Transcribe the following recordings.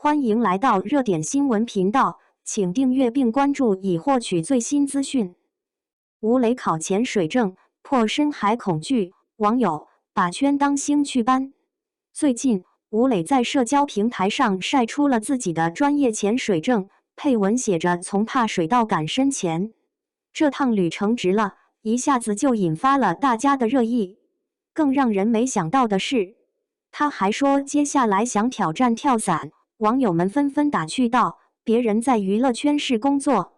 欢迎来到热点新闻频道，请订阅并关注以获取最新资讯。吴磊考潜水证破深海恐惧，网友把圈当兴趣班。最近，吴磊在社交平台上晒出了自己的专业潜水证，配文写着"从怕水到敢深潜"。这趟旅程值了，一下子就引发了大家的热议。更让人没想到的是，他还说接下来想挑战跳伞。网友们纷纷打趣道："别人在娱乐圈是工作，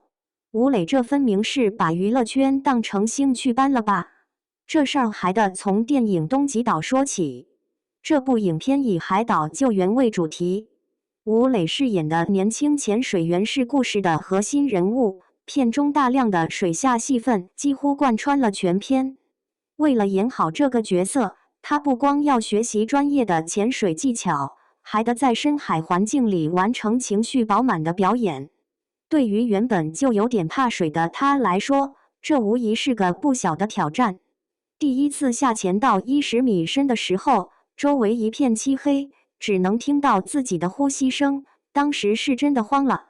吴磊这分明是把娱乐圈当成兴趣班了吧？"这事儿还得从电影《东极岛》说起。这部影片以海岛救援为主题，吴磊饰演的年轻潜水员是故事的核心人物。片中大量的水下戏份几乎贯穿了全片。为了演好这个角色，他不光要学习专业的潜水技巧，还得在深海环境里完成情绪饱满的表演。对于原本就有点怕水的他来说，这无疑是个不小的挑战。第一次下潜到10米深的时候，周围一片漆黑，只能听到自己的呼吸声，当时是真的慌了。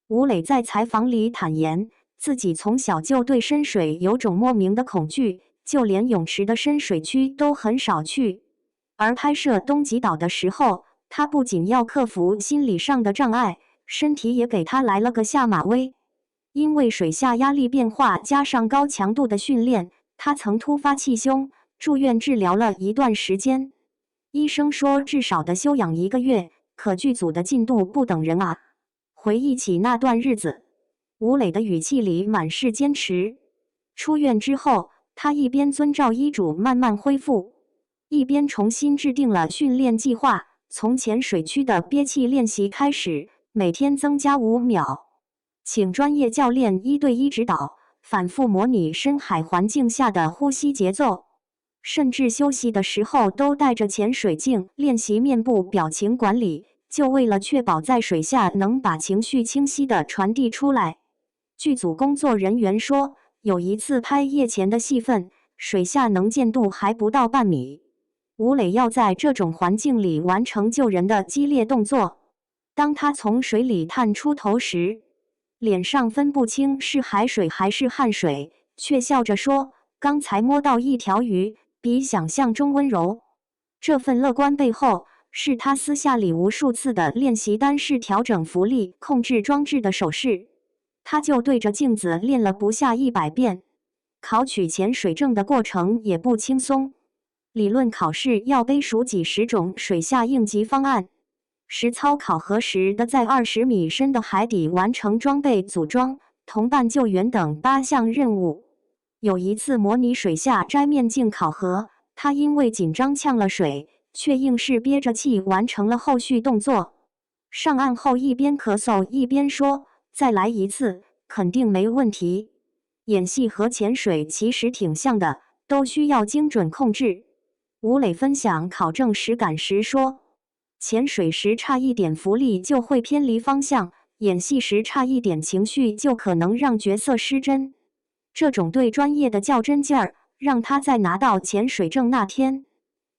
吴磊在采访里坦言，自己从小就对深水有种莫名的恐惧，就连泳池的深水区都很少去。而拍摄《东极岛》的时候，他不仅要克服心理上的障碍，身体也给他来了个下马威。因为水下压力变化加上高强度的训练，他曾突发气胸，住院治疗了一段时间。医生说至少得休养1个月，可剧组的进度不等人啊。回忆起那段日子，吴磊的语气里满是坚持。出院之后，他一边遵照医嘱慢慢恢复，一边重新制定了训练计划，从潜水区的憋气练习开始，每天增加5秒，请专业教练1对1指导，反复模拟深海环境下的呼吸节奏，甚至休息的时候都带着潜水镜练习面部表情管理，就为了确保在水下能把情绪清晰地传递出来。剧组工作人员说，有一次拍夜潜的戏份，水下能见度还不到半米。吴磊要在这种环境里完成救人的激烈动作。当他从水里探出头时，脸上分不清是海水还是汗水，却笑着说："刚才摸到一条鱼，比想象中温柔。"这份乐观背后，是他私下里无数次的练习单式调整浮力控制装置的手势。他就对着镜子练了不下100遍。考取潜水证的过程也不轻松，理论考试要背熟几十种水下应急方案，实操考核时的在20米深的海底完成装备组装、同伴救援等8项任务。有一次模拟水下摘面镜考核，他因为紧张呛了水，却硬是憋着气完成了后续动作。上岸后一边咳嗽一边说："再来一次，肯定没问题。"演戏和潜水其实挺像的，都需要精准控制。吴磊分享考证实感时说，潜水时差一点浮力就会偏离方向，演戏时差一点情绪就可能让角色失真。这种对专业的较真劲儿，让他在拿到潜水证那天，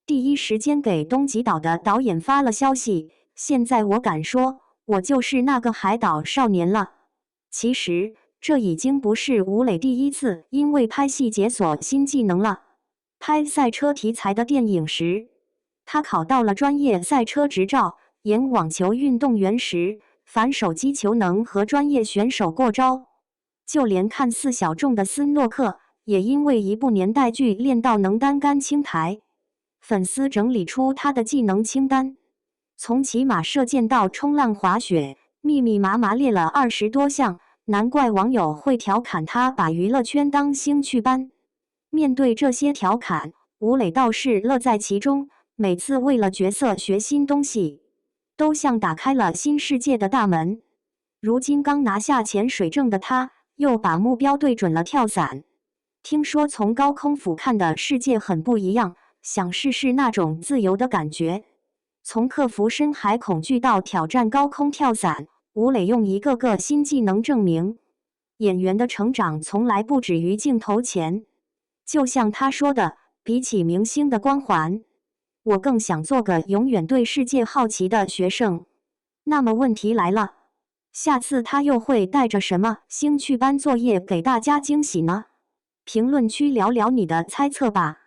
第一时间给东极岛的导演发了消息："现在我敢说，我就是那个海岛少年了。"其实，这已经不是吴磊第一次因为拍戏解锁新技能了。拍赛车题材的电影时，他考到了专业赛车执照；演网球运动员时，反手击球能和专业选手过招。就连看似小众的斯诺克，也因为一部年代剧练到能单杆清台。粉丝整理出他的技能清单，从骑马射箭到冲浪滑雪，密密麻麻列了20多项。难怪网友会调侃他把娱乐圈当兴趣班。面对这些调侃，吴磊倒是乐在其中。每次为了角色学新东西，都像打开了新世界的大门。如今刚拿下潜水证的他，又把目标对准了跳伞。听说从高空俯瞰的世界很不一样，想试试那种自由的感觉。从克服深海恐惧到挑战高空跳伞，吴磊用一个个新技能证明，演员的成长从来不止于镜头前。就像他说的，比起明星的光环，我更想做个永远对世界好奇的学生。那么问题来了，下次他又会带着什么兴趣班作业给大家惊喜呢？评论区聊聊你的猜测吧。